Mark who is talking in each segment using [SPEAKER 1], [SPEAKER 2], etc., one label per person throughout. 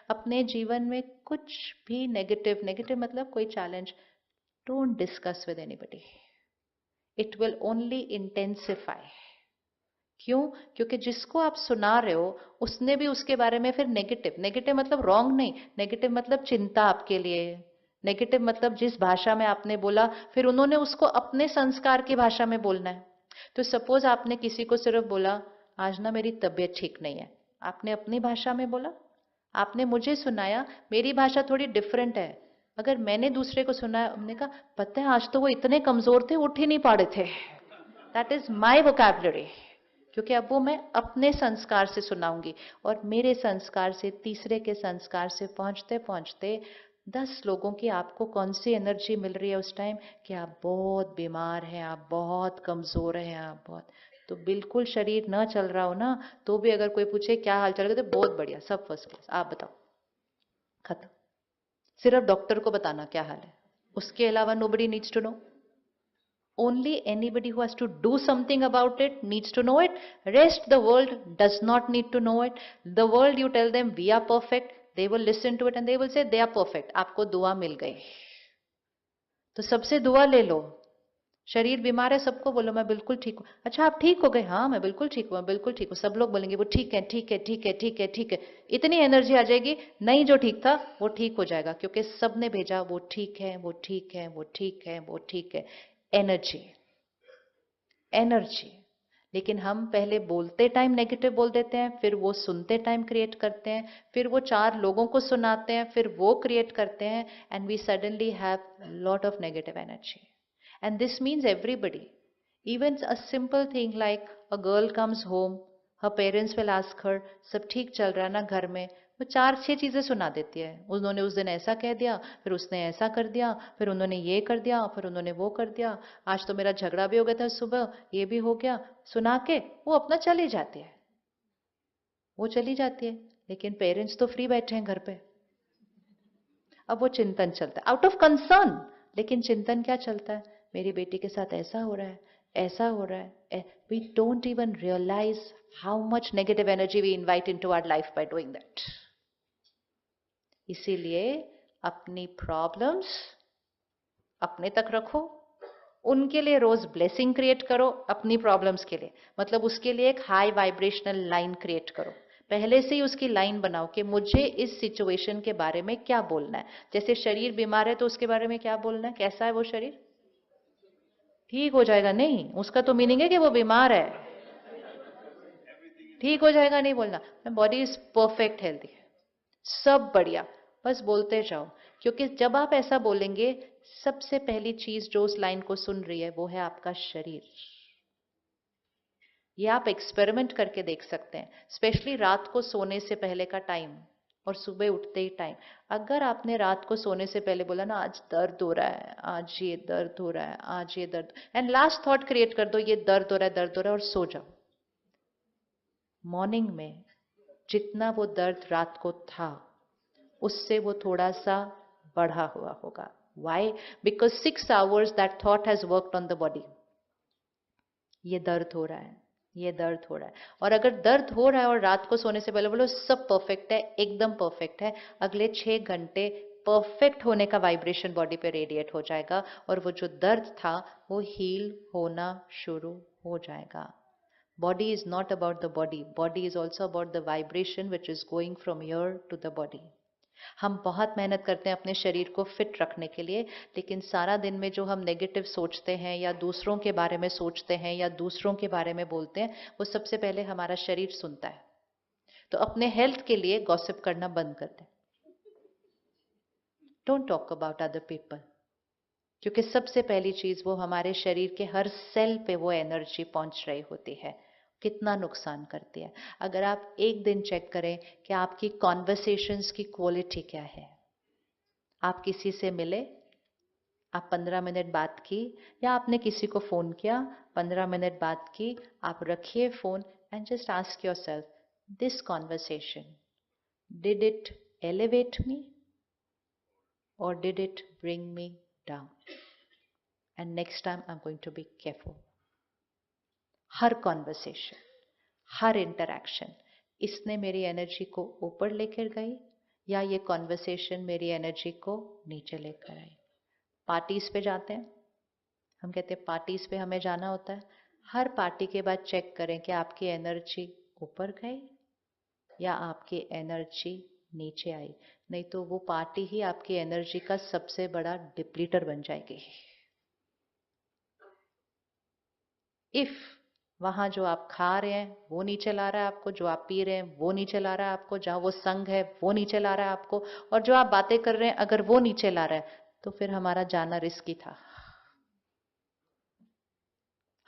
[SPEAKER 1] अपने जीवन में कुछ भी नेगेटिव, नेगेटिव मतलब कोई challenge, don't discuss with anybody, it will only intensify. क्यों? क्योंकि जिसको आप सुना रहे हो उसने भी उसके बारे में फिर नेगेटिव, नेगेटिव मतलब रॉन्ग नहीं, नेगेटिव मतलब चिंता आपके लिए, नेगेटिव मतलब जिस भाषा में आपने बोला फिर उन्होंने उसको अपने संस्कार की भाषा में बोलना है। तो सपोज आपने किसी को सिर्फ बोला आज ना मेरी तबीयत ठीक नहीं है, आपने अपनी भाषा में बोला, आपने मुझे सुनाया, मेरी भाषा थोड़ी डिफरेंट है। अगर मैंने दूसरे को सुनाया, हमने कहा पता है आज तो वो इतने कमजोर थे उठ ही नहीं पा रहे थे, दैट इज माई वोकैबुलरी, क्योंकि अब वो मैं अपने संस्कार से सुनाऊंगी, और मेरे संस्कार से तीसरे के संस्कार से पहुंचते पहुंचते 10 लोगों की आपको कौन सी एनर्जी मिल रही है उस टाइम कि आप बहुत बीमार हैं, आप बहुत कमजोर हैं, आप बहुत, तो बिल्कुल शरीर न चल रहा हो ना तो भी अगर कोई पूछे क्या हाल चल रहा है तो बहुत बढ़िया, सब फर्स्ट क्लास, आप बताओ, खत्म। सिर्फ डॉक्टर को बताना क्या हाल है, उसके अलावा nobody needs to know. Only anybody who has to do something about it needs to know it. Rest the world does not need to know it. The world, you tell them we are perfect, they will listen to it and they will say they are perfect. आपको दुआ मिल गई, तो सबसे दुआ ले लो। शरीर बीमार है सबको बोलो मैं बिल्कुल ठीक हूँ, अच्छा आप ठीक हो गए, हाँ मैं बिल्कुल ठीक हूँ, मैं बिल्कुल ठीक हूँ, सब लोग बोलेंगे वो ठीक है ठीक है ठीक है ठीक है ठीक है, इतनी एनर्जी आ जाएगी, नहीं जो ठीक था वो ठीक हो जाएगा, क्योंकि सबने भेजा वो ठीक है वो ठीक है वो ठीक है वो ठीक है। Energy, energy. लेकिन हम पहले बोलते टाइम नेगेटिव बोल देते हैं, फिर वो सुनते टाइम क्रिएट करते हैं, फिर वो 4 लोगों को सुनाते हैं, फिर वो क्रिएट करते हैं, and we suddenly have lot of negative energy. And this means everybody. Even a simple thing like a girl comes home, her parents will ask her, सब ठीक चल रहा है ना घर में? वो 4-6 चीजें सुना देती है, उन्होंने उस दिन ऐसा कह दिया, फिर उसने ऐसा कर दिया, फिर उन्होंने ये कर दिया, फिर उन्होंने वो कर दिया, आज तो मेरा झगड़ा भी हो गया था सुबह, ये भी हो गया, सुना के वो अपना चली जाती है, वो चली जाती है। लेकिन पेरेंट्स तो फ्री बैठे हैं घर पे, अब वो चिंतन चलता है आउट ऑफ कंसर्न, लेकिन चिंतन क्या चलता है, मेरी बेटी के साथ ऐसा हो रहा है, ऐसा हो रहा है, we don't even realise how much negative energy we invite into our life by doing that. इसीलिए अपनी प्रॉब्लम्स अपने तक रखो, उनके लिए रोज ब्लेसिंग क्रिएट करो, अपनी प्रॉब्लम्स के लिए, मतलब उसके लिए एक हाई वाइब्रेशनल लाइन क्रिएट करो, पहले से ही उसकी लाइन बनाओ कि मुझे इस सिचुएशन के बारे में क्या बोलना है। जैसे शरीर बीमार है तो उसके बारे में क्या बोलना है, कैसा है वो शरीर, ठीक हो जाएगा नहीं, उसका तो मीनिंग है कि वो बीमार है, ठीक हो जाएगा नहीं बोलना, बॉडी इज परफेक्ट हेल्थी, सब बढ़िया, बस बोलते जाओ। क्योंकि जब आप ऐसा बोलेंगे, सबसे पहली चीज जो उस लाइन को सुन रही है वो है आपका शरीर। ये आप एक्सपेरिमेंट करके देख सकते हैं, स्पेशली रात को सोने से पहले का टाइम और सुबह उठते ही टाइम। अगर आपने रात को सोने से पहले बोला ना आज दर्द हो रहा है, आज ये दर्द हो रहा है, आज ये दर्द, एंड लास्ट थॉट क्रिएट कर दो ये दर्द हो रहा है, दर्द हो रहा है, और सो जाओ। मॉर्निंग में जितना वो दर्द रात को था उससे वो थोड़ा सा बढ़ा हुआ होगा। Why? Because 6 hours that thought has worked on the body. ये दर्द हो रहा है, ये दर्द हो रहा है, और अगर दर्द हो रहा है और रात को सोने से पहले बोलो सब परफेक्ट है, एकदम परफेक्ट है, अगले 6 घंटे परफेक्ट होने का वाइब्रेशन बॉडी पे रेडिएट हो जाएगा, और वो जो दर्द था वो हील होना शुरू हो जाएगा। Body is not about the body, body is also about the vibration which is going from here to the body. हम बहुत मेहनत करते हैं अपने शरीर को फिट रखने के लिए, लेकिन सारा दिन में जो हम नेगेटिव सोचते हैं या दूसरों के बारे में सोचते हैं या दूसरों के बारे में बोलते हैं, वो सबसे पहले हमारा शरीर सुनता है। तो अपने हेल्थ के लिए गॉसिप करना बंद कर दें, don't talk about other people, क्योंकि सबसे पहली चीज वो हमारे शरीर के हर सेल पे वो एनर्जी पहुंच रही होती है, कितना नुकसान करती है। अगर आप एक दिन चेक करें कि आपकी कॉन्वर्सेशंस की क्वालिटी क्या है, आप किसी से मिले, आप 15 मिनट बात की, या आपने किसी को फोन किया 15 मिनट बात की, आप रखिए phone and just ask yourself, this conversation, did it elevate me or did it bring me down? And next time I'm going to be careful. Her conversation, her interaction, इसने मेरी energy को ऊपर लेकर गई या ये कॉन्वर्सेशन मेरी energy को नीचे लेकर आई। पार्टीज पे जाते हैं, हम कहते हैं पार्टीज पे हमें जाना होता है, हर पार्टी के बाद चेक करें कि आपकी एनर्जी ऊपर गई या आपकी एनर्जी नीचे आई, नहीं तो वो पार्टी ही आपकी एनर्जी का सबसे बड़ा डिप्लीटर बन जाएगी। इफ वहां जो आप खा रहे हैं वो नीचे ला रहा है आपको, जो आप पी रहे हैं वो नीचे ला रहा है आपको, जहां वो संग है वो नीचे ला रहा है आपको, और जो आप बातें कर रहे हैं अगर वो नीचे ला रहा है, तो फिर हमारा जाना रिस्की था।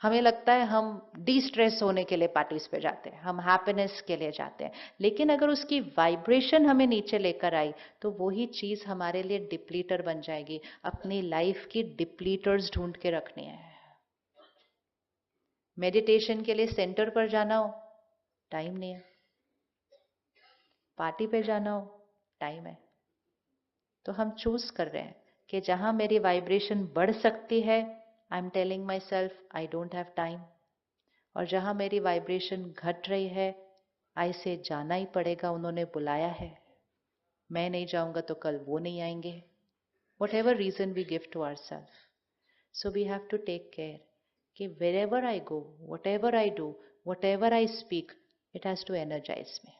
[SPEAKER 1] हमें लगता है हम डी स्ट्रेस होने के लिए पार्टीज पे जाते हैं, हम हैप्पीनेस के लिए जाते हैं, लेकिन अगर उसकी वाइब्रेशन हमें नीचे लेकर आई तो वही चीज हमारे लिए डिप्लीटर बन जाएगी। अपनी लाइफ की डिप्लीटर्स ढूंढ के रखनी है। मेडिटेशन के लिए सेंटर पर जाना हो, टाइम नहीं है। पार्टी पे जाना हो, टाइम है। तो हम चूज कर रहे हैं कि जहां मेरी वाइब्रेशन बढ़ सकती है, I am telling my self I don't have time, और जहां मेरी वाइब्रेशन घट रही है, आई से जाना ही पड़ेगा, उन्होंने बुलाया है, मैं नहीं जाऊंगा तो कल वो नहीं आएंगे, whatever reason we give to ourself. So we have to take care कि wherever I go, whatever I do, whatever I speak, it has to energize me.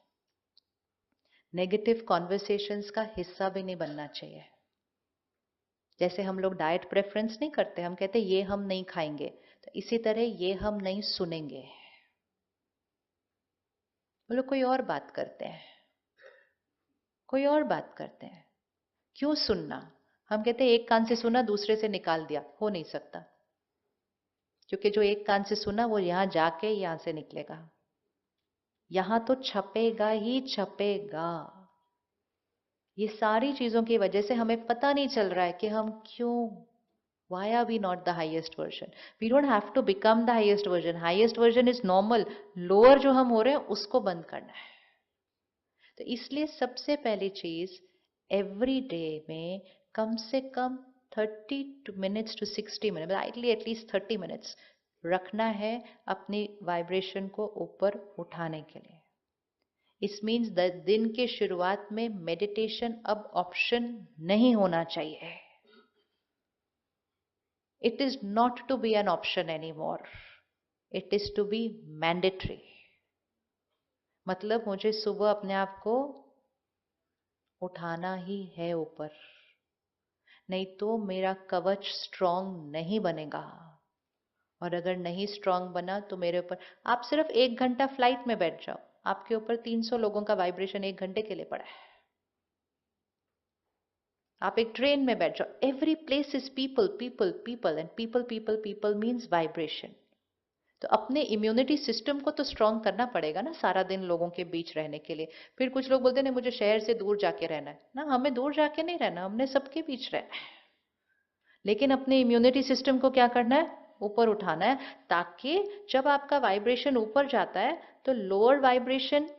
[SPEAKER 1] Negative conversations का हिस्सा भी नहीं बनना चाहिए। जैसे हम लोग डाइट प्रेफरेंस नहीं करते, हम कहते ये हम नहीं खाएंगे, तो इसी तरह ये हम नहीं सुनेंगे। वो लोग कोई और बात करते हैं, कोई और बात करते हैं, क्यों सुनना? हम कहते हैं एक कान से सुना दूसरे से निकाल दिया, हो नहीं सकता, क्योंकि जो एक कान से सुना वो यहां जाके यहां से निकलेगा, यहां तो छपेगा ही छपेगा। ये सारी चीजों की वजह से हमें पता नहीं चल रहा है कि हम क्यों, why are we not the highest version? We don't have to become the highest version. Highest version is normal. Lower जो हम हो रहे हैं उसको बंद करना है। तो इसलिए सबसे पहली चीज, एवरी डे में कम से कम 30 minutes to 60 minute, ideally at least 30 minutes रखना है अपनी वाइब्रेशन को ऊपर उठाने के लिए। इस मीन्स दिन के शुरुआत में मेडिटेशन अब ऑप्शन नहीं होना चाहिए। It is not to be an option any more, it is to be mandatory. मतलब मुझे सुबह अपने आप को उठाना ही है ऊपर, नहीं तो मेरा कवच स्ट्रांग नहीं बनेगा, और अगर नहीं स्ट्रांग बना तो मेरे ऊपर, आप सिर्फ 1 घंटा फ्लाइट में बैठ जाओ, आपके ऊपर 300 लोगों का वाइब्रेशन 1 घंटे के लिए पड़ा है। आप एक ट्रेन में बैठ जाओ, every place is people people people, and people people people means vibration. तो अपने इम्यूनिटी सिस्टम को तो स्ट्रांग करना पड़ेगा ना, सारा दिन लोगों के बीच रहने के लिए। फिर कुछ लोग बोलते हैं मुझे शहर से दूर जाके रहना है ना, हमें दूर जाके नहीं रहना, हमने सबके बीच रहना है, लेकिन अपने इम्यूनिटी सिस्टम को क्या करना है, ऊपर उठाना है, ताकि जब आपका वाइब्रेशन ऊपर जाता है तो लोअर वाइब्रेशन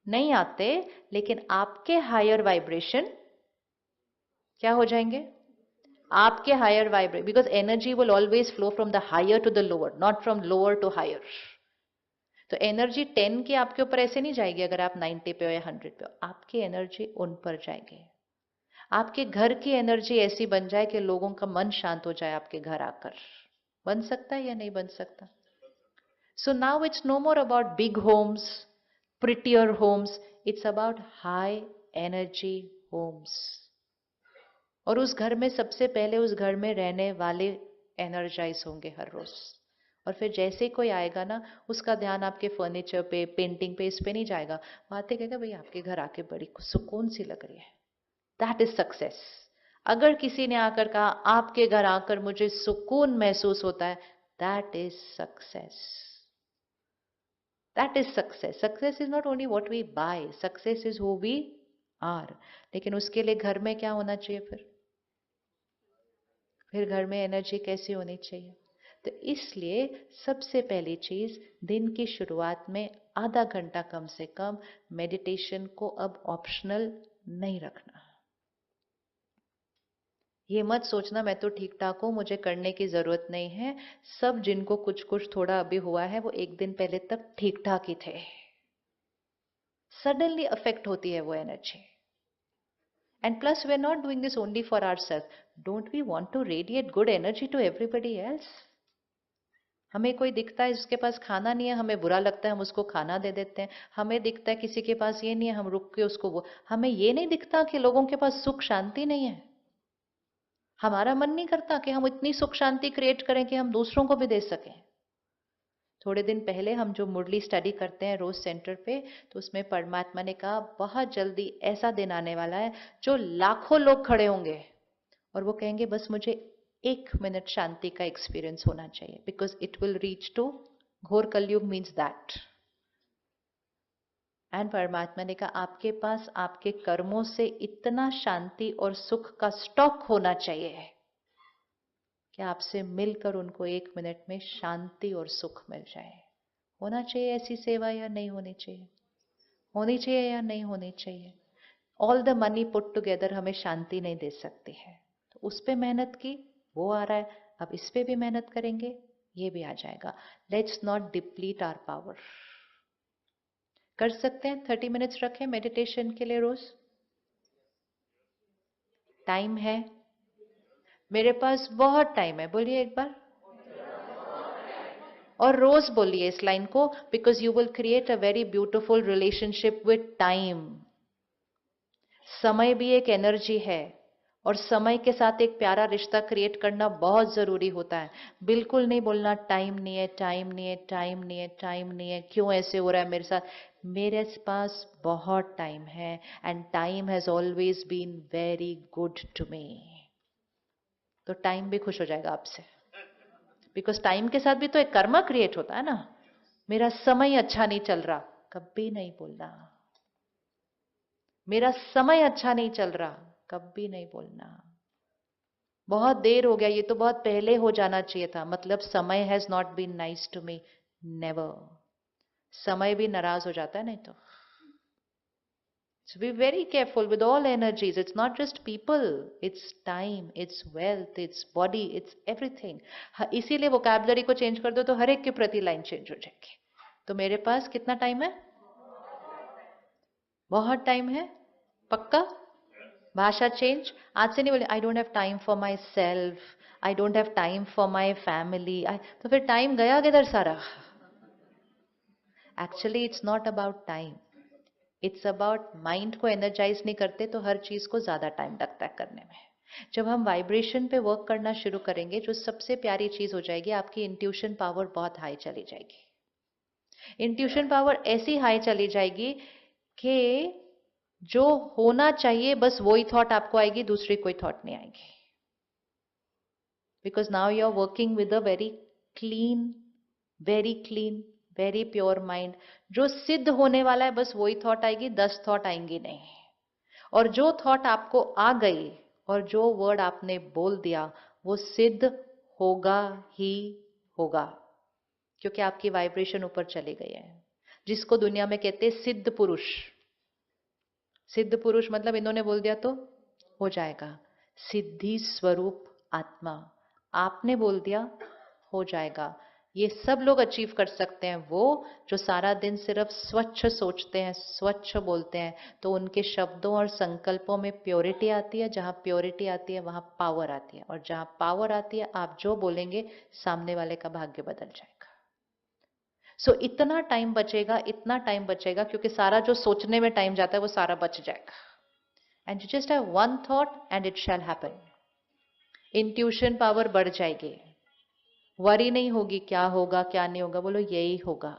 [SPEAKER 1] नहीं आते, लेकिन आपके हायर वाइब्रेशन क्या हो जाएंगे, आपके higher vibrate, because energy will always flow from the higher to the lower, not from lower to higher. तो एनर्जी 10 की आपके ऊपर ऐसे नहीं जाएगी अगर आप 90 पे हो या 100 पे हो, आपकी एनर्जी उन पर जाएगी। आपके घर की एनर्जी ऐसी बन जाए कि लोगों का मन शांत हो जाए आपके घर आकर। बन सकता है या नहीं बन सकता? So now it's no more about big homes, prettier homes, it's about high energy homes. और उस घर में सबसे पहले उस घर में रहने वाले एनर्जाइज होंगे हर रोज, और फिर जैसे कोई आएगा ना, उसका ध्यान आपके फर्नीचर पे, पेंटिंग पे, इस पे नहीं जाएगा, बातें कहेगा भाई आपके घर आके बड़ी सुकून सी लग रही है। That is success. अगर किसी ने आकर कहा आपके घर आकर मुझे सुकून महसूस होता है, that is success. That is success. Success is not only what we buy, success is who we are. लेकिन उसके लिए घर में क्या होना चाहिए? फिर घर में एनर्जी कैसी होनी चाहिए? तो इसलिए सबसे पहली चीज, दिन की शुरुआत में आधा घंटा कम से कम मेडिटेशन को अब ऑप्शनल नहीं रखना। ये मत सोचना मैं तो ठीक ठाक हूं, मुझे करने की जरूरत नहीं है। सब जिनको कुछ कुछ थोड़ा अभी हुआ है वो एक दिन पहले तक ठीक ठाक ही थे, सडनली अफेक्ट होती है वो energy. And plus, we're not doing this only for ourselves. Don't we want to radiate good energy to everybody else? हमें कोई दिखता है जिसके पास खाना नहीं है, हमें बुरा लगता है, हम उसको खाना दे देते हैं. हमें दिखता है किसी के पास ये नहीं है, हम रुक के उसको वो. हमें ये नहीं दिखता कि लोगों के पास सुख शांति नहीं है. हमारा मन नहीं करता कि हम इतनी सुख शांति क्रिएट करें कि हम दूसरों को भी दे सकें. थोड़े दिन पहले हम जो मुरली स्टडी करते हैं रोज सेंटर पे, तो उसमें परमात्मा ने कहा बहुत जल्दी ऐसा दिन आने वाला है जो लाखों लोग खड़े होंगे और वो कहेंगे बस मुझे 1 मिनट शांति का एक्सपीरियंस होना चाहिए, because it will reach to घोर कलयुग मीन्स दैट. एंड परमात्मा ने कहा आपके पास आपके कर्मों से इतना शांति और सुख का स्टॉक होना चाहिए कि आपसे मिलकर उनको 1 मिनट में शांति और सुख मिल जाए. होना चाहिए ऐसी सेवा या नहीं होनी चाहिए? होनी चाहिए या नहीं होनी चाहिए? All the money put together हमें शांति नहीं दे सकती है. तो उस पे मेहनत की, वो आ रहा है, अब इस पे भी मेहनत करेंगे, ये भी आ जाएगा. Let's not deplete our power. कर सकते हैं 30 मिनट्स रखें मेडिटेशन के लिए रोज? टाइम है? मेरे पास बहुत टाइम है. बोलिए एक बार. और रोज बोलिए इस लाइन को, because you will create a very beautiful relationship with time. समय भी एक एनर्जी है और समय के साथ एक प्यारा रिश्ता क्रिएट करना बहुत जरूरी होता है. बिल्कुल नहीं बोलना टाइम नहीं है, टाइम नहीं है, टाइम नहीं है, टाइम नहीं है, क्यों ऐसे हो रहा है मेरे साथ. मेरे पास बहुत टाइम है and time has always been very good to me. तो टाइम भी खुश हो जाएगा आपसे, बिकॉज टाइम के साथ भी तो एक कर्मा क्रिएट होता है ना. मेरा समय अच्छा नहीं चल रहा, कभी नहीं बोलना. मेरा समय अच्छा नहीं चल रहा, कभी नहीं बोलना. बहुत देर हो गया, ये तो बहुत पहले हो जाना चाहिए था, मतलब समय has not been nice to me. Never. समय भी नाराज हो जाता है नहीं तो. So be very careful with all energies. It's not just people. It's time, it's wealth, it's body, it's everything. इसीलिए वोकैबुलरी को चेंज कर दो तो हर एक के प्रति लाइन चेंज हो जाएगी. तो मेरे पास कितना टाइम है? बहुत टाइम है. पक्का? भाषा चेंज. आज से नहीं बोले I don't have time for my self, I don't have time for my family. तो फिर टाइम गया किधर सारा? Actually it's not about time, it's about mind को एनर्जाइज नहीं करते तो हर चीज को ज्यादा टाइम लगता है करने में. जब हम वाइब्रेशन पे वर्क करना शुरू करेंगे, जो सबसे प्यारी चीज हो जाएगी, आपकी इंट्यूशन पावर बहुत हाई चली जाएगी. इंट्यूशन पावर ऐसी हाई चली जाएगी कि जो होना चाहिए बस वही थॉट आपको आएगी, दूसरी कोई थॉट नहीं आएगी. Because now you are working with a very clean, very pure mind. जो सिद्ध होने वाला है बस वही थॉट आएगी, 10 थॉट आएंगी नहीं. और जो थॉट आपको आ गई और जो वर्ड आपने बोल दिया वो सिद्ध होगा ही होगा, क्योंकि आपकी वाइब्रेशन ऊपर चली गई है. जिसको दुनिया में कहते हैं सिद्ध पुरुष. सिद्ध पुरुष मतलब इन्होंने बोल दिया तो हो जाएगा. सिद्धि स्वरूप आत्मा, आपने बोल दिया हो जाएगा. ये सब लोग अचीव कर सकते हैं वो जो सारा दिन सिर्फ स्वच्छ सोचते हैं, स्वच्छ बोलते हैं. तो उनके शब्दों और संकल्पों में प्योरिटी आती है. जहां प्योरिटी आती है वहां पावर आती है, और जहां पावर आती है आप जो बोलेंगे सामने वाले का भाग्य बदल जाएगा. सो इतना टाइम बचेगा, इतना टाइम बचेगा, क्योंकि सारा जो सोचने में टाइम जाता है वो सारा बच जाएगा. And you just have one thought and it shall happen. Intuition power बढ़ जाएगी. वरी नहीं होगी क्या होगा क्या नहीं होगा, बोलो यही होगा.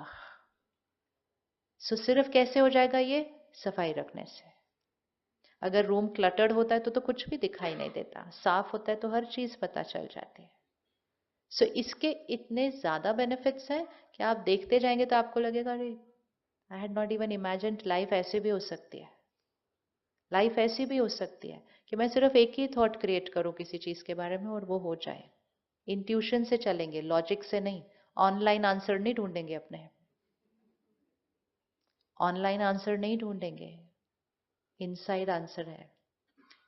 [SPEAKER 1] सो सिर्फ कैसे हो जाएगा ये? सफाई रखने से. अगर रूम क्लटर्ड होता है तो कुछ भी दिखाई नहीं देता, साफ होता है तो हर चीज पता चल जाती है. सो इसके इतने ज्यादा बेनिफिट्स हैं कि आप देखते जाएंगे तो आपको लगेगा अरे I had not even imagined life ऐसे भी हो सकती है. लाइफ ऐसी भी हो सकती है कि मैं सिर्फ एक ही थॉट क्रिएट करूं किसी चीज के बारे में और वो हो जाए. इंट्यूशन से चलेंगे, लॉजिक से नहीं. ऑनलाइन आंसर नहीं ढूंढेंगे अपने, ऑनलाइन आंसर नहीं ढूंढेंगे. इनसाइड आंसर है.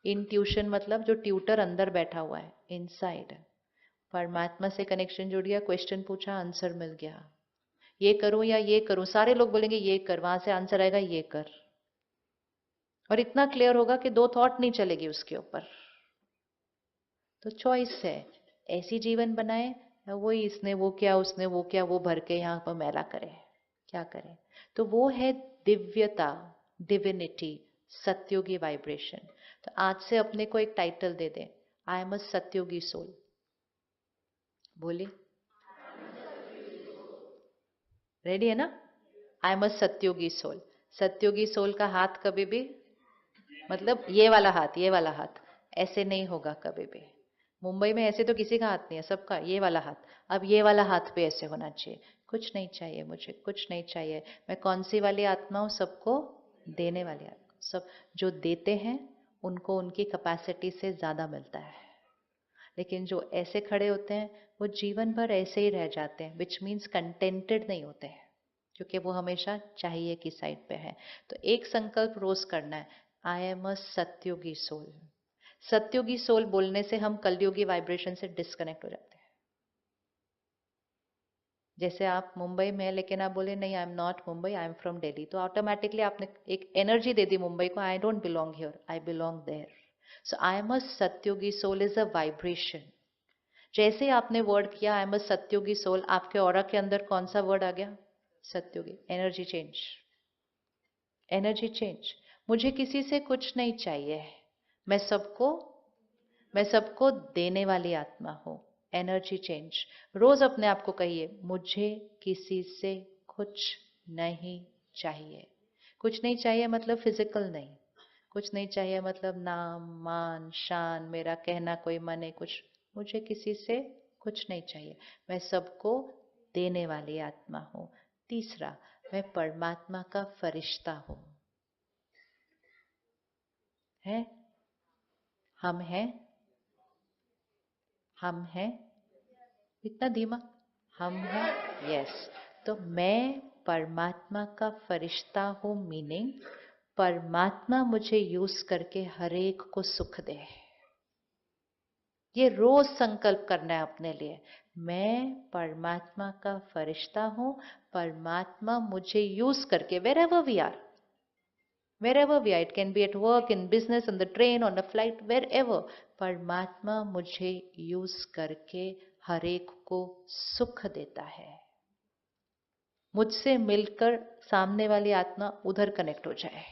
[SPEAKER 1] इंट्यूशन मतलब जो ट्यूटर अंदर बैठा हुआ है, इनसाइड. परमात्मा से कनेक्शन जुड़ गया, क्वेश्चन पूछा, आंसर मिल गया. ये करूं या ये करूं, सारे लोग बोलेंगे ये कर, वहां से आंसर आएगा ये कर. और इतना क्लियर होगा कि दो थॉट नहीं चलेगी उसके ऊपर। तो चॉइस है, ऐसी जीवन बनाए, वही इसने वो किया उसने वो किया, वो भर के यहाँ पर मैला करे, क्या करे। तो वो है दिव्यता, डिविनिटी, सत्योगी वाइब्रेशन। तो आज से अपने को एक टाइटल दे दें, I am a satyogi soul. बोलिए, रेडी है ना? I am a satyogi soul. Satyogi soul का हाथ कभी भी, मतलब ये वाला हाथ, ये वाला हाथ ऐसे नहीं होगा कभी भी। मुंबई में ऐसे तो किसी का हाथ नहीं है, सबका ये वाला हाथ। अब ये वाला हाथ पे ऐसे होना चाहिए, कुछ नहीं चाहिए मुझे, कुछ नहीं चाहिए। मैं कौन सी वाली आत्मा हूँ? सबको देने वाली आत्मा। सब जो देते हैं उनको उनकी कैपेसिटी से ज्यादा मिलता है, लेकिन जो ऐसे खड़े होते हैं वो जीवन भर ऐसे ही रह जाते हैं, विच मीन्स कंटेंटेड नहीं होते हैं, क्योंकि वो हमेशा चाहिए की साइड पे है। तो एक संकल्प रोज करना है, I am a satyogi soul. Satyogi soul बोलने से हम कलयुगी वाइब्रेशन से डिस्कनेक्ट हो जाते हैं। जैसे आप मुंबई में हैं, लेकिन आप बोले नहीं, I am not Mumbai, I am from Delhi, तो ऑटोमेटिकली आपने एक एनर्जी दे दी मुंबई को, I don't belong here, I belong there. So I am a satyogi soul is a vibration. जैसे आपने वर्ड किया I am a satyogi soul, आपके ऑरा के अंदर कौन सा वर्ड आ गया? Satyogi. Energy change, energy change. मुझे किसी से कुछ नहीं चाहिए, मैं सबको मैं सबको देने वाली आत्मा हूं। Energy change. रोज अपने आप को कहिए, मुझे किसी से कुछ नहीं चाहिए। कुछ नहीं चाहिए मतलब फिजिकल नहीं, कुछ नहीं चाहिए मतलब नाम मान शान, मेरा कहना कोई माने कुछ, मुझे किसी से कुछ नहीं चाहिए, मैं सबको देने वाली आत्मा हूं। तीसरा, मैं परमात्मा का फरिश्ता हूं। है, हम हैं, हम हैं, इतना धीमा, हम हैं, यस। तो मैं परमात्मा का फरिश्ता हूं, मीनिंग परमात्मा मुझे यूज करके हर एक को सुख दे। ये रोज संकल्प करना है अपने लिए, मैं परमात्मा का फरिश्ता हूं, परमात्मा मुझे यूज करके, wherever we are, wherever we are, it can be at work, in business, on the train, on a flight, wherever, परमात्मा मुझे यूज करके हर एक को सुख देता है। मुझसे मिलकर सामने वाली आत्मा उधर कनेक्ट हो जाए।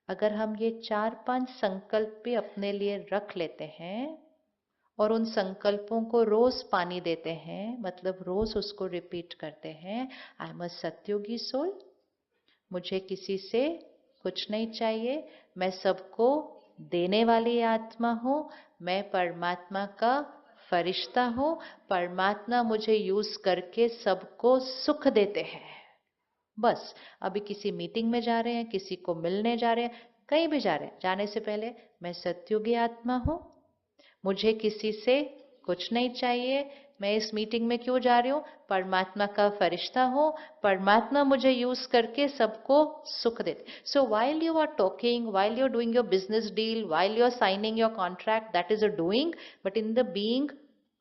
[SPEAKER 1] अगर हम ये 4-5 संकल्प भी अपने लिए रख लेते हैं और उन संकल्पों को रोज पानी देते हैं, मतलब रोज उसको रिपीट करते हैं, आई एम अ सत्योगी सोल, मुझे किसी से कुछ नहीं चाहिए, मैं सबको देने वाली आत्मा हूं, मैं परमात्मा का फरिश्ता हूं, परमात्मा मुझे यूज करके सबको सुख देते हैं। बस अभी किसी मीटिंग में जा रहे हैं, किसी को मिलने जा रहे हैं, कहीं भी जा रहे हैं, जाने से पहले मैं सत्युगी आत्मा हूं, मुझे किसी से कुछ नहीं चाहिए, मैं इस मीटिंग में क्यों जा रही हूं? परमात्मा का फरिश्ता हूं, परमात्मा मुझे यूज करके सबको सुख देते। So while you are talking, while you are doing your business deal, while you are signing your contract, that is a doing, but in the being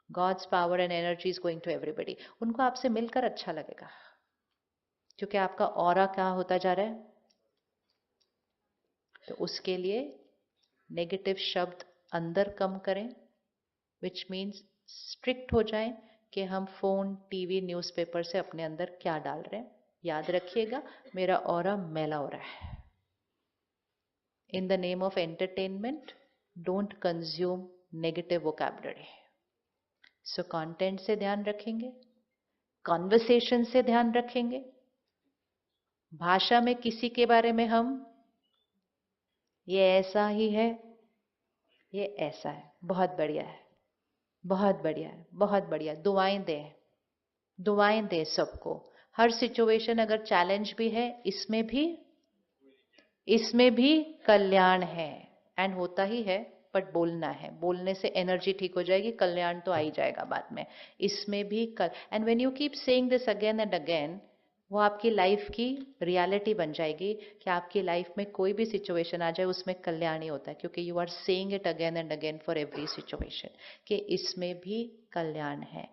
[SPEAKER 1] God's power and energy is going to everybody. उनको आपसे मिलकर अच्छा लगेगा, क्योंकि आपका aura क्या होता जा रहा है। तो उसके लिए नेगेटिव शब्द अंदर कम करें, विच मीन्स स्ट्रिक्ट हो जाएं कि हम फोन टीवी न्यूज़पेपर से अपने अंदर क्या डाल रहे हैं। याद रखिएगा, मेरा ऑरा मैला हो रहा है। In the name of entertainment don't consume negative vocabulary. So content से ध्यान रखेंगे, कॉन्वर्सेशन से ध्यान रखेंगे, भाषा में किसी के बारे में हम ये ऐसा ही है, ये ऐसा है, बहुत बढ़िया है, बहुत बढ़िया है, बहुत बढ़िया, दुआएं दें, दुआएं दें सबको। हर सिचुएशन अगर चैलेंज भी है, इसमें भी कल्याण है, एंड होता ही है, बट बोलना है, बोलने से एनर्जी ठीक हो जाएगी, कल्याण तो आ ही जाएगा बाद में। इसमें भी and when you keep saying this again and again, वो आपकी लाइफ की रियलिटी बन जाएगी कि आपकी लाइफ में कोई भी सिचुएशन आ जाए उसमें कल्याण ही होता है, क्योंकि you are saying it again and again for every situation कि इसमें भी कल्याण है।